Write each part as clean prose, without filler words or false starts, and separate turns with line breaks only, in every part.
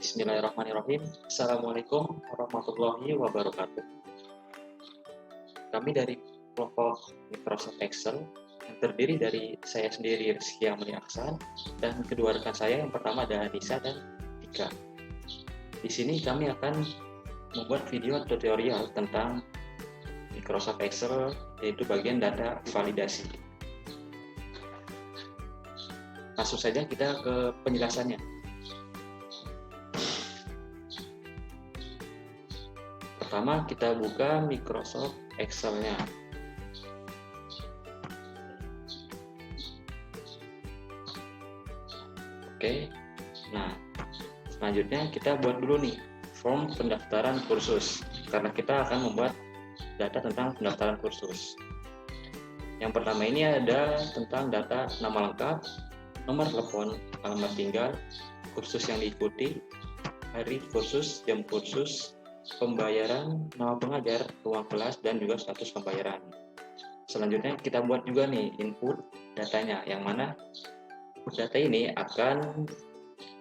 Bismillahirrahmanirrahim. Assalamualaikum warahmatullahi wabarakatuh. Kami dari kelompok Microsoft Excel yang terdiri dari saya sendiri, Rizky Amri Aksan, dan kedua rekan saya yang pertama ada Anissa dan Tika. Di sini kami akan membuat video tutorial tentang Microsoft Excel, yaitu bagian data validasi. Langsung saja kita ke penjelasannya. Pertama, kita buka Microsoft Excel-nya. Oke, nah selanjutnya kita buat dulu nih form pendaftaran kursus, karena kita akan membuat data tentang pendaftaran kursus. Yang pertama ini ada tentang data nama lengkap, nomor telepon, alamat tinggal, kursus yang diikuti, hari kursus, jam kursus, pembayaran, nama pengajar, ruang kelas, dan juga status pembayaran. Selanjutnya kita buat juga nih input datanya, yang mana data ini akan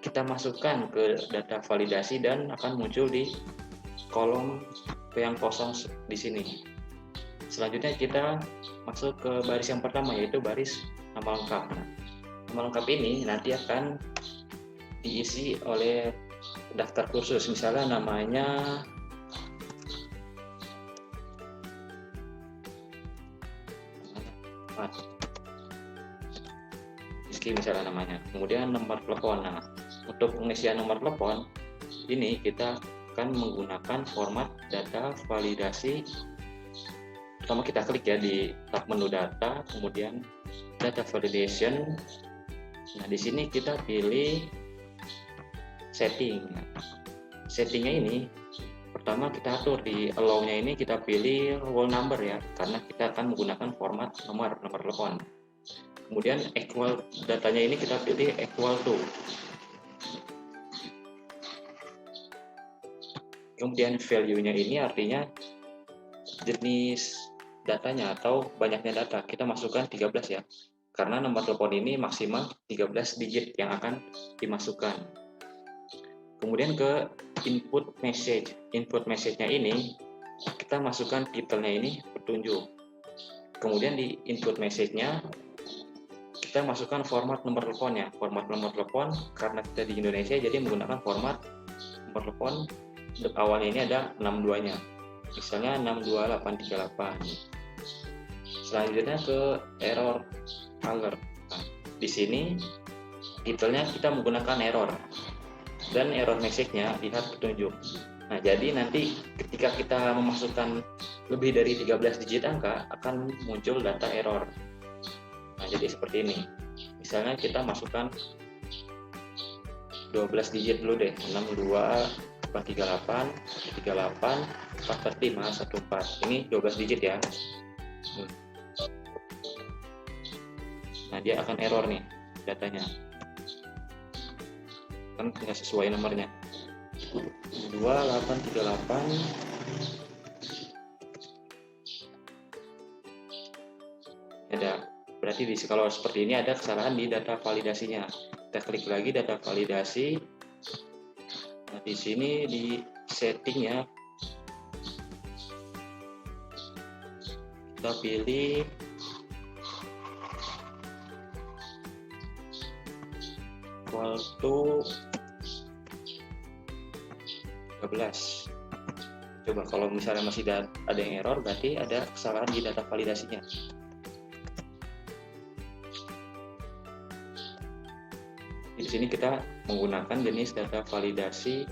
kita masukkan ke data validasi dan akan muncul di kolom yang kosong di sini. Selanjutnya kita masuk ke baris yang pertama, yaitu baris nama lengkap. Nama lengkap ini nanti akan diisi oleh daftar kursus, misalnya namanya Rizky misalnya namanya, kemudian nomor telepon. Nah, untuk pengisian nomor telepon ini kita akan menggunakan format data validasi. Pertama kita klik ya di tab menu data, kemudian data validation. Nah, di sini kita pilih setting. Settingnya ini pertama kita atur di allow-nya ini, kita pilih whole number ya, karena kita akan menggunakan format nomor telepon. Kemudian equal, datanya ini kita pilih equal to. Kemudian value-nya ini artinya jenis datanya atau banyaknya data. Kita masukkan 13 ya, karena nomor telepon ini maksimal 13 digit yang akan dimasukkan. Kemudian ke input message. Input message-nya ini kita masukkan titelnya ini petunjuk. Kemudian di input message-nya kita masukkan format nomor teleponnya. Format nomor telepon karena kita di Indonesia jadi menggunakan format nomor telepon awalnya ini ada 62-nya. Misalnya 62838. Selanjutnya ke error alert. Nah, di sini titelnya kita menggunakan error. Dan error message-nya lihat petunjuk. Nah, jadi nanti ketika kita memasukkan lebih dari 13 digit angka akan muncul data error. Nah, jadi seperti ini. Misalnya kita masukkan 12 digit dulu deh, 62838 38 445 14. Ini 12 digit ya. Nah, dia akan error nih datanya. Kan nggak sesuai nomornya. 2838 ada. Berarti kalau seperti ini ada kesalahan di data validasinya. Kita klik lagi data validasi. Nah, di sini di settingnya kita pilih equal to 13. Coba kalau misalnya masih ada yang error, berarti ada kesalahan di data validasinya. Di sini kita menggunakan jenis data validasi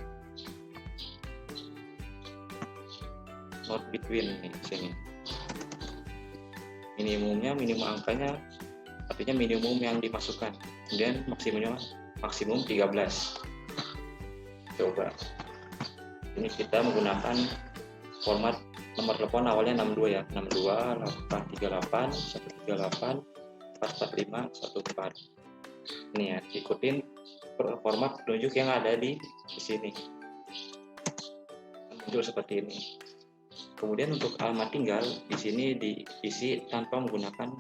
not between nih sini. Minimumnya, minimum angkanya artinya minimum yang dimasukkan. Kemudian maksimum 13. Coba. Ini kita menggunakan format nomor telepon awalnya 62 ya, 62 838 138 445 14. Ini ya, ikutin format petunjuk yang ada di sini. Muncul seperti ini. Kemudian untuk alamat tinggal di sini diisi tanpa menggunakan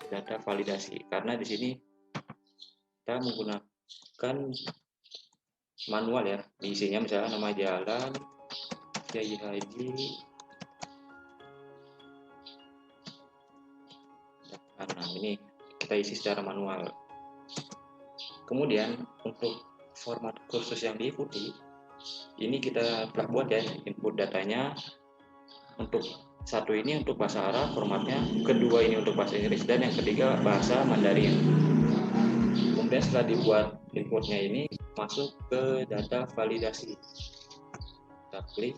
data validasi, karena di sini kita menggunakan manual ya, diisinya misalnya nama jalan, Kiai Haji, nah ini kita isi secara manual. Kemudian untuk format kursus yang diikuti, ini kita telah buat ya input datanya. Untuk satu ini untuk bahasa Arab formatnya, kedua ini untuk bahasa Inggris, dan yang ketiga bahasa Mandarin. Kemudian setelah dibuat inputnya ini, masuk ke data validasi. Kita klik.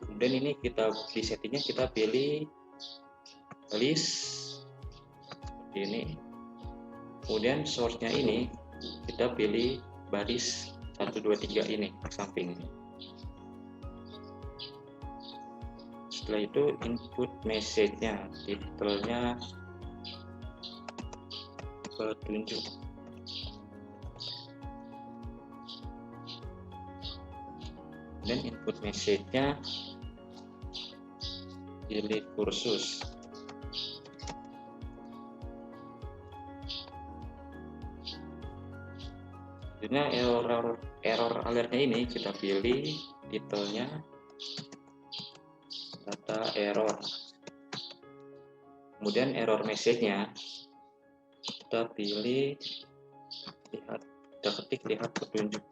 Kemudian ini kita di settingnya kita pilih list seperti ini. Kemudian source-nya ini kita pilih baris 1, 2, 3 ini ke samping. Setelah itu input message-nya, titelnya petunjuk. Dan input message-nya pilih kursus. Selanjutnya error alertnya ini kita pilih titelnya data error. Kemudian error message-nya kita pilih lihat, kita ketik lihat petunjuk.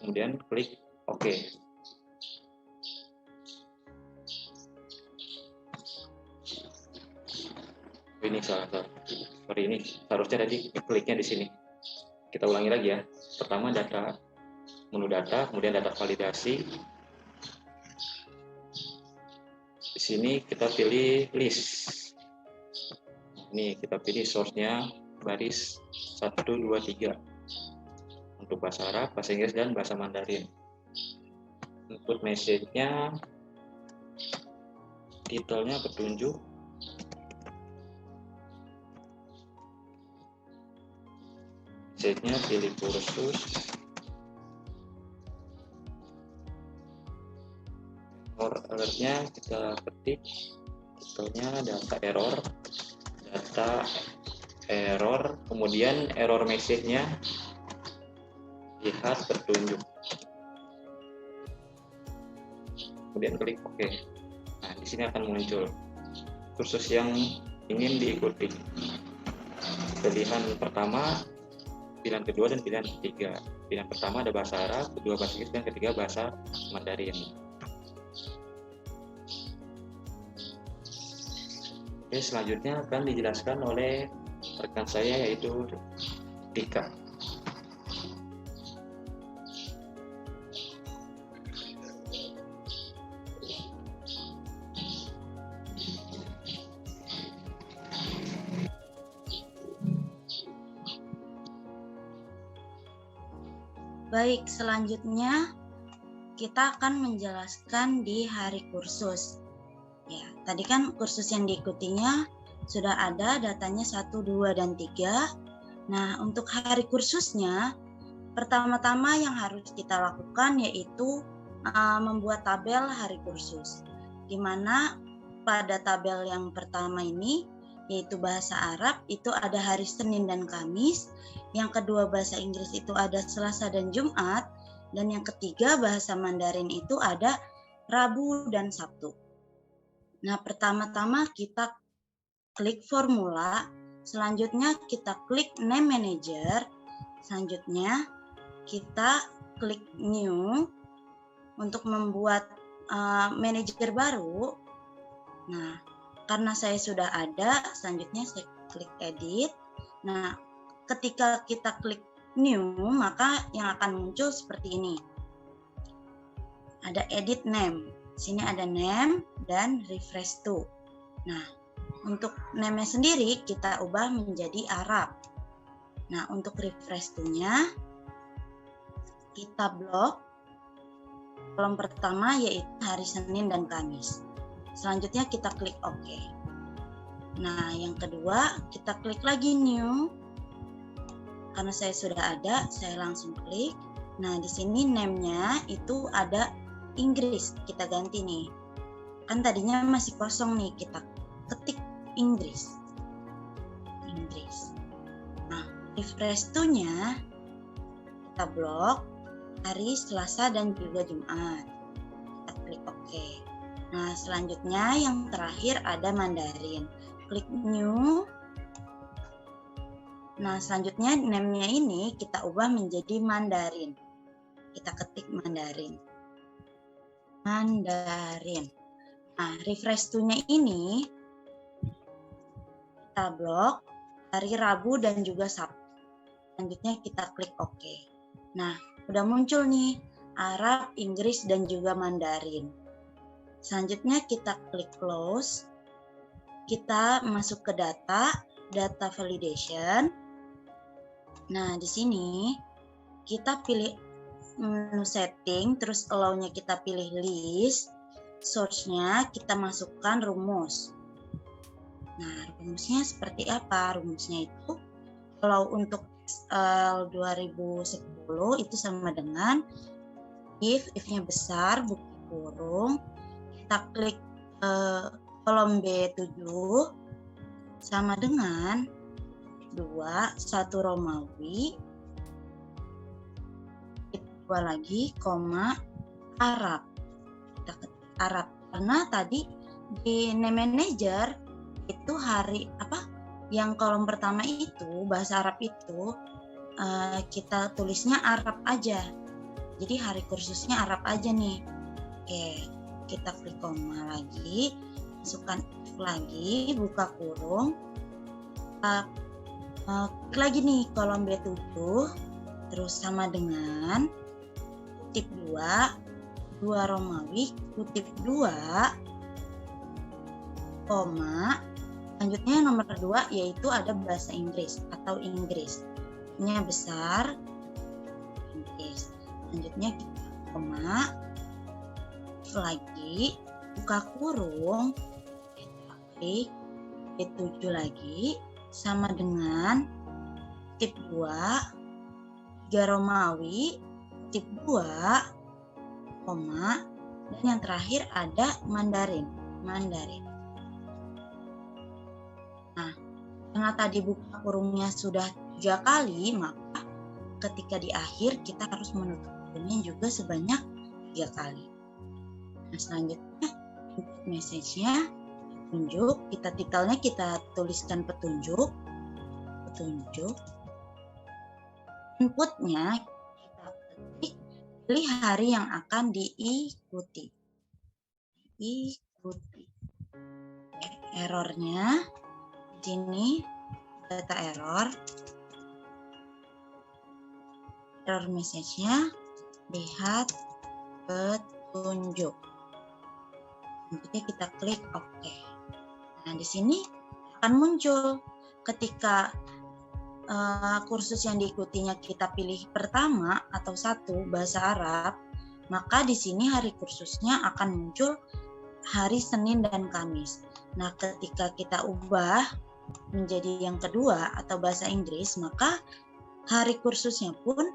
Kemudian klik OK. Ini salah satu. Seperti ini. Harusnya tadi kliknya di sini. Kita ulangi lagi ya. Pertama data, menu data, kemudian data validasi. Di sini kita pilih list. Ini kita pilih source-nya baris 1, 2, 3 untuk bahasa Arab, bahasa Inggris, dan bahasa Mandarin. Input message-nya titelnya petunjuk. Message-nya pilih kursus. Error alert-nya kita ketik titelnya data error, kemudian error message-nya lihat petunjuk. Kemudian klik OK. Nah, di sini akan muncul kursus yang ingin diikuti. Pilihan pertama, pilihan kedua, dan pilihan ketiga. Pilihan pertama ada bahasa Arab, kedua bahasa Inggris, dan ketiga bahasa Mandarin. Oke, selanjutnya akan dijelaskan oleh rekan saya yaitu Dika.
Baik, selanjutnya kita akan menjelaskan di hari kursus. Ya, tadi kan kursus yang diikutinya sudah ada datanya 1, 2, dan 3. Nah, untuk hari kursusnya, pertama-tama yang harus kita lakukan yaitu membuat tabel hari kursus. Di mana pada tabel yang pertama ini, yaitu bahasa Arab, itu ada hari Senin dan Kamis. Yang kedua bahasa Inggris itu ada Selasa dan Jumat. Dan yang ketiga bahasa Mandarin itu ada Rabu dan Sabtu. Nah, pertama-tama kita klik formula, selanjutnya kita klik name manager, selanjutnya kita klik new untuk membuat manajer baru. Nah, karena saya sudah ada, selanjutnya saya klik edit. Nah, ketika kita klik new, maka yang akan muncul seperti ini. Ada edit name. Sini ada name dan refresh to. Nah, untuk name-nya sendiri kita ubah menjadi Arab. Nah, untuk refresh to-nya kita blok kolom pertama yaitu hari Senin dan Kamis. Selanjutnya kita klik OK. Nah, yang kedua kita klik lagi new. Karena saya sudah ada, saya langsung klik. Nah, di sini name-nya itu ada Inggris, kita ganti nih. Kan tadinya masih kosong nih, kita ketik Inggris. Nah, refresh to-nya kita blok hari Selasa dan juga Jumat. Kita klik OK. Nah, selanjutnya yang terakhir ada Mandarin. Klik New. Nah, selanjutnya name-nya ini kita ubah menjadi Mandarin. Kita ketik Mandarin. Mandarin. Nah, refresh to-nya ini kita blok hari Rabu dan juga Sabtu. Selanjutnya kita klik OK. Nah, udah muncul nih Arab, Inggris, dan juga Mandarin. Selanjutnya kita klik close. Kita masuk ke data validation. Nah, di sini kita pilih menu setting, terus allow-nya kita pilih list, source-nya kita masukkan rumus. Nah, rumusnya seperti apa? Rumusnya itu kalau untuk XL 2010 itu sama dengan if-nya besar, buka kurung, kita klik kolom B7 sama dengan 1 Romawi, 2 lagi, koma, Arab. Kita ketik Arab, karena tadi di name manager itu hari apa? Yang kolom pertama itu bahasa Arab itu kita tulisnya Arab aja. Jadi hari kursusnya Arab aja nih. Oke, kita klik koma lagi, masukkan if lagi, buka kurung. Klik lagi nih kolom B7, terus sama dengan kutip 2 Romawi, kutip 2, koma, selanjutnya nomor 2 yaitu ada bahasa Inggris atau Inggris. Nya besar, Inggris. Selanjutnya kita koma, lagi, buka kurung, kita klik B7 lagi, sama dengan tip 2, 3 Romawi, tip 2, koma, dan yang terakhir ada Mandarin. Nah, karena tadi buka kurungnya sudah 3 kali, maka ketika di akhir kita harus menutup kurungnya juga sebanyak 3 kali. Nah, selanjutnya input message-nya petunjuk, titelnya kita tuliskan petunjuk. Inputnya kita ketik, pilih hari yang akan diikuti. Errornya sini data error message-nya lihat petunjuk. Nanti kita klik OK. Nah, di sini akan muncul ketika kursus yang diikutinya kita pilih pertama atau 1 bahasa Arab, maka di sini hari kursusnya akan muncul hari Senin dan Kamis. Nah, ketika kita ubah menjadi yang kedua atau bahasa Inggris, maka hari kursusnya pun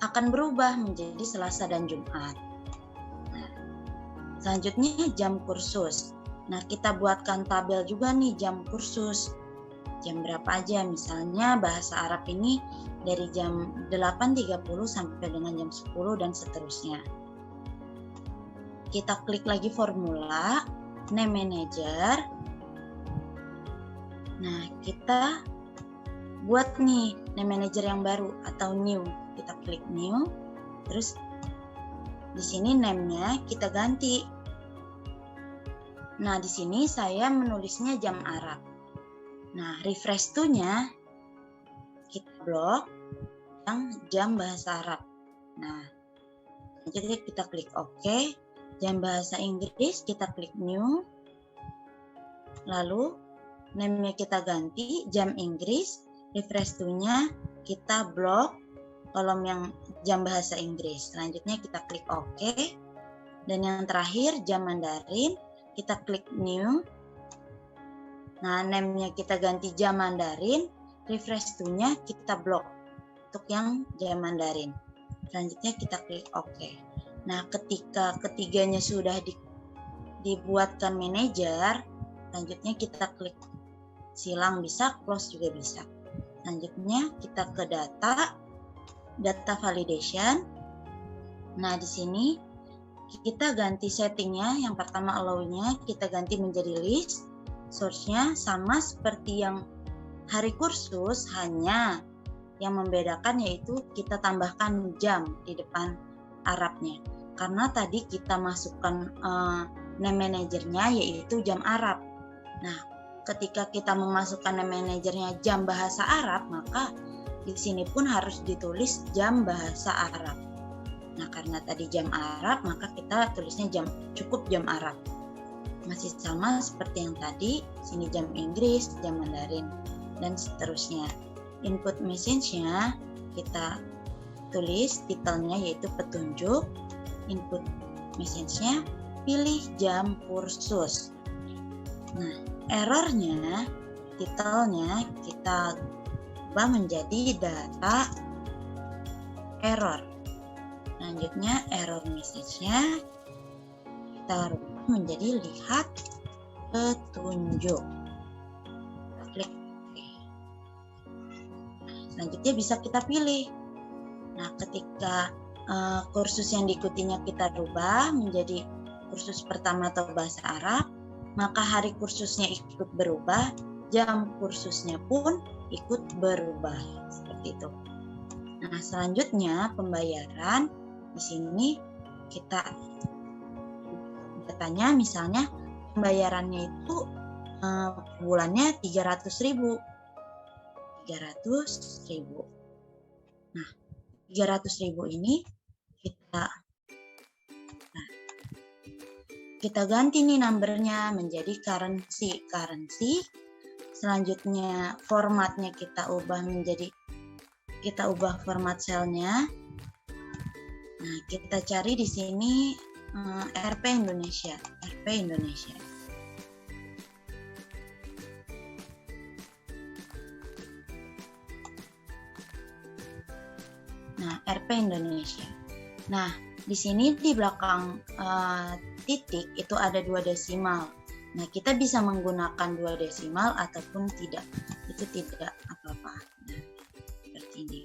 akan berubah menjadi Selasa dan Jumat. Nah, selanjutnya jam kursus. Nah, kita buatkan tabel juga nih jam kursus. Jam berapa aja, misalnya bahasa Arab ini dari jam 8.30 sampai dengan jam 10 dan seterusnya. Kita klik lagi formula, name manager. Nah, kita buat nih name manager yang baru atau new. Kita klik new, terus di sini name-nya kita ganti. Nah, di sini saya menulisnya jam Arab. Nah, refresh to-nya kita blok yang jam bahasa Arab. Nah, jadi kita klik OK. Jam bahasa Inggris kita klik new. Lalu name-nya kita ganti jam Inggris. Refresh to-nya kita blok kolom yang jam bahasa Inggris. Selanjutnya kita klik OK. Dan yang terakhir jam Mandarin, kita klik new. Nah, name-nya kita ganti jam Mandarin, refresh to-nya kita blok untuk yang jam Mandarin. Selanjutnya kita klik OK. Nah, ketika ketiganya sudah dibuatkan manajer, selanjutnya kita klik silang bisa, close juga bisa. Selanjutnya kita ke data validation. Nah, di sini kita ganti settingnya. Yang pertama allow-nya kita ganti menjadi list. Source-nya sama seperti yang hari kursus, hanya yang membedakan yaitu kita tambahkan jam di depan Arabnya. Karena tadi kita masukkan name manajernya yaitu jam Arab. Nah, ketika kita memasukkan name manajernya jam bahasa Arab, maka di sini pun harus ditulis jam bahasa Arab. Nah, karena tadi jam Arab, maka kita tulisnya cukup jam Arab. Masih sama seperti yang tadi, sini jam Inggris, jam Mandarin, dan seterusnya. Input message-nya kita tulis titelnya yaitu petunjuk. Input message-nya pilih jam kursus. Nah, errornya, titelnya kita ubah menjadi data error. Selanjutnya error message-nya kita rubah menjadi lihat petunjuk. Klik OK. Selanjutnya bisa kita pilih. Nah, ketika kursus yang diikutinya kita rubah menjadi kursus pertama atau bahasa Arab, maka hari kursusnya ikut berubah, jam kursusnya pun ikut berubah, seperti itu. Nah, selanjutnya pembayaran. Di sini kita datanya, misalnya pembayarannya itu bulannya 300.000. 300.000. Nah, 300.000 ini kita ganti nih numbernya menjadi currency. Selanjutnya formatnya kita ubah format selnya. Nah, kita cari di sini Rp Indonesia. Nah, Rp Indonesia. Nah, di sini di belakang titik itu ada 2 desimal. Nah, kita bisa menggunakan 2 desimal ataupun tidak. Itu tidak apa-apa. Nah, seperti ini.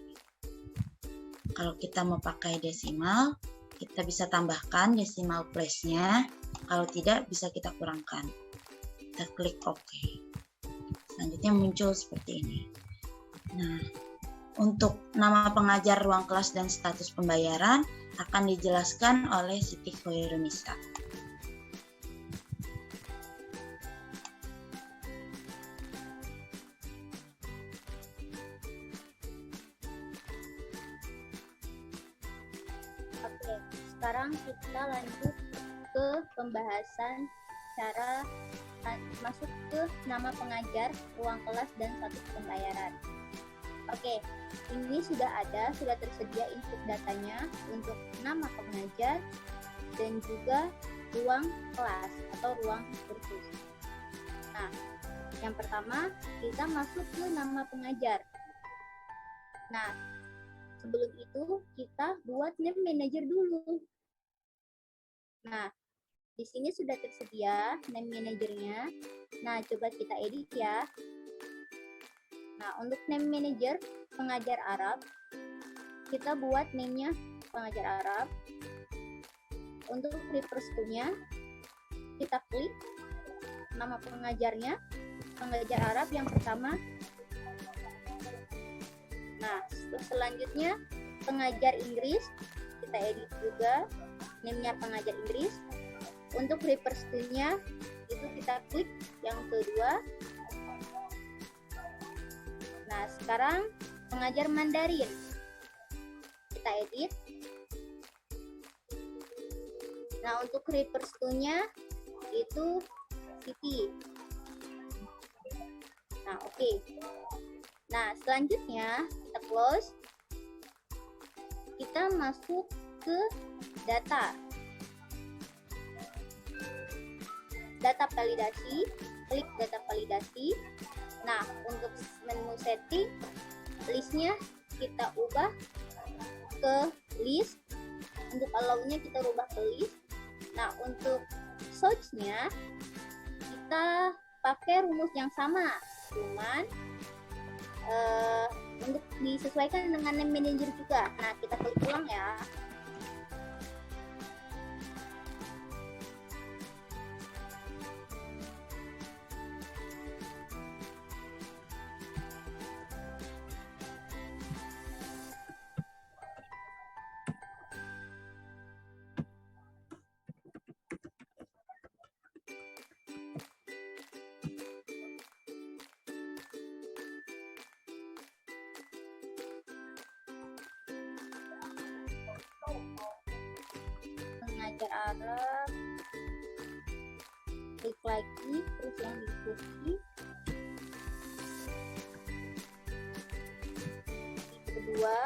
Kalau kita mau pakai desimal, kita bisa tambahkan decimal place-nya. Kalau tidak, bisa kita kurangkan. Kita klik OK. Selanjutnya muncul seperti ini. Nah, untuk nama pengajar, ruang kelas, dan status pembayaran akan dijelaskan oleh Siti Khairunisa.
Oke, sekarang kita lanjut ke pembahasan cara masuk ke nama pengajar, ruang kelas, dan status pembayaran. Oke, ini sudah tersedia input datanya untuk nama pengajar dan juga ruang kelas atau ruang kursus. Nah, yang pertama kita masuk ke nama pengajar. Nah, sebelum itu kita buat name manager dulu. Nah, di sini sudah tersedia name manajernya. Nah, coba kita edit ya. Nah, untuk name manager pengajar Arab, kita buat name-nya pengajar Arab. Untuk refresh to-nya, kita klik nama pengajarnya, pengajar Arab yang pertama. Nah, selanjutnya pengajar Inggris, kita edit juga name-nya pengajar Inggris. Untuk refresh to-nya, itu kita klik yang kedua. Nah, sekarang pengajar Mandarin. Kita edit. Nah, untuk refresh to-nya itu Siti. Nah, oke. Nah, selanjutnya kita close. Kita masuk ke data. Data validasi, klik data validasi. Nah, untuk menu setting, listnya kita ubah ke list. Untuk allow-nya kita ubah ke list. Nah, untuk search-nya kita pakai rumus yang sama, cuman untuk disesuaikan dengan name manager juga. Nah, kita klik ulang ya. Pengajar Arab, klik lagi, terus yang diikuti. Kedua,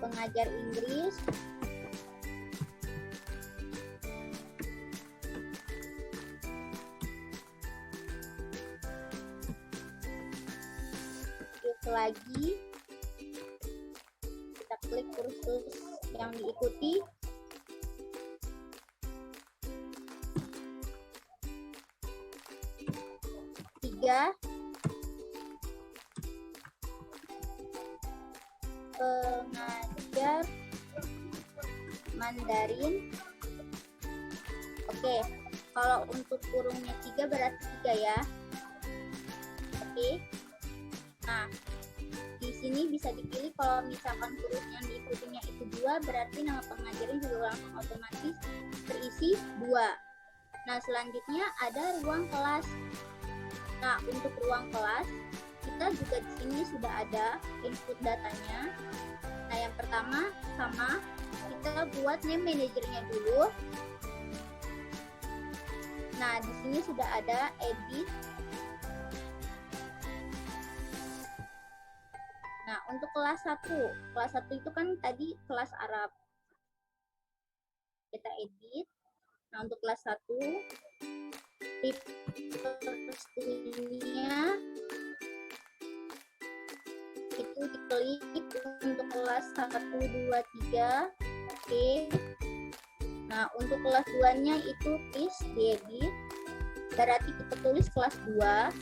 pengajar Inggris, klik lagi, kita klik kursus yang diikuti. Tiga, pengajar Mandarin. Oke, kalau untuk kurungnya 3 berarti 3 ya. Oke. Nah, di sini bisa dipilih kalau misalkan kurung yang diikutinya itu 2, berarti nama pengajarnya juga langsung otomatis terisi 2. Nah, selanjutnya ada ruang kelas. Nah, untuk ruang kelas kita juga di sini sudah ada input datanya. Nah, yang pertama sama kita buat name manajernya dulu. Nah, di sini sudah ada edit. Nah, untuk kelas 1. Kelas 1 itu kan tadi kelas Arab. Kita edit. Nah, untuk kelas 1 request-nya itu diklik untuk kelas 1, 2, 3. Oke. Nah, untuk kelas 2-nya itu please diedit. Berarti kita tulis kelas 2.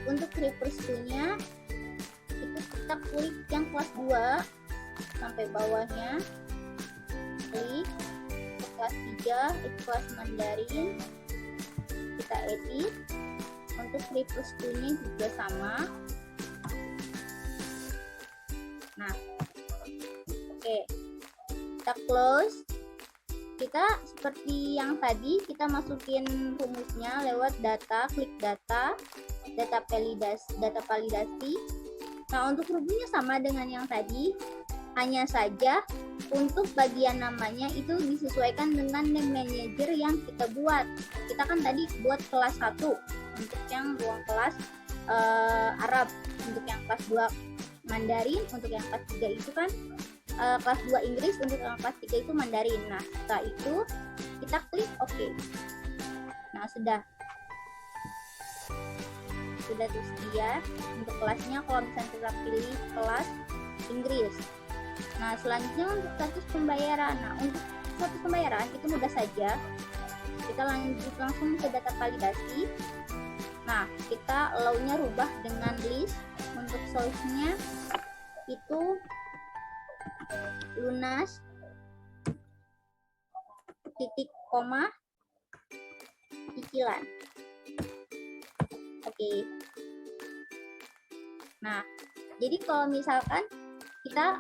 Untuk request-nya itu kita klik yang kelas 2 sampai bawahnya. Klik ke kelas 3, itu kelas Mandarin. Kita edit. Untuk request-nya juga sama. Nah, oke, kita close. Kita seperti yang tadi, kita masukin rumusnya lewat data, klik data validasi. Nah, untuk rumusnya sama dengan yang tadi, hanya saja untuk bagian namanya itu disesuaikan dengan name manager yang kita buat. Kita kan tadi buat kelas 1 untuk yang ruang kelas Arab, untuk yang kelas 2 Mandarin, untuk yang kelas 3 itu kan kelas 2 Inggris, untuk yang kelas 3 itu Mandarin. Nah, setelah itu kita klik OK. Nah, sudah tersedia untuk kelasnya. Kalau misalnya kita pilih kelas Inggris. Nah, selanjutnya untuk status pembayaran. Nah, untuk status pembayaran itu mudah saja. Kita lanjut langsung ke data validasi. Nah, kita allow-nya rubah dengan list. Untuk source-nya itu lunas titik koma cicilan. Oke. Nah, jadi kalau misalkan kita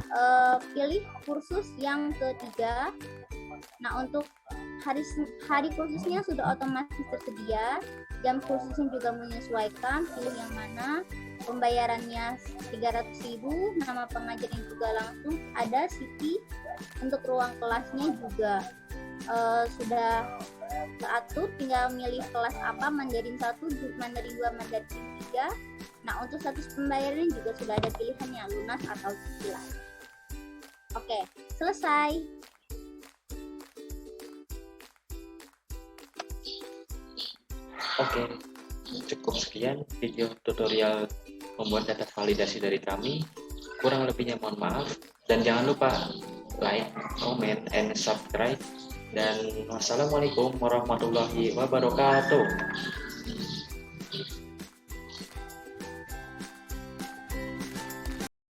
pilih kursus yang ketiga, nah untuk hari kursusnya sudah otomatis tersedia, jam kursusnya juga menyesuaikan, pilih yang mana, pembayarannya 300.000, nama pengajarnya juga langsung ada, CV, untuk ruang kelasnya juga sudah teratur, tinggal milih kelas apa, Mandarin 1, Mandarin 2, Mandarin 3. Nah, untuk status pembayaran juga sudah ada pilihannya, lunas atau cicilan. Oke, selesai.
Oke, cukup sekian video tutorial membuat data validasi dari kami. Kurang lebihnya mohon maaf. Dan jangan lupa like, comment, and subscribe dan wassalamualaikum warahmatullahi wabarakatuh.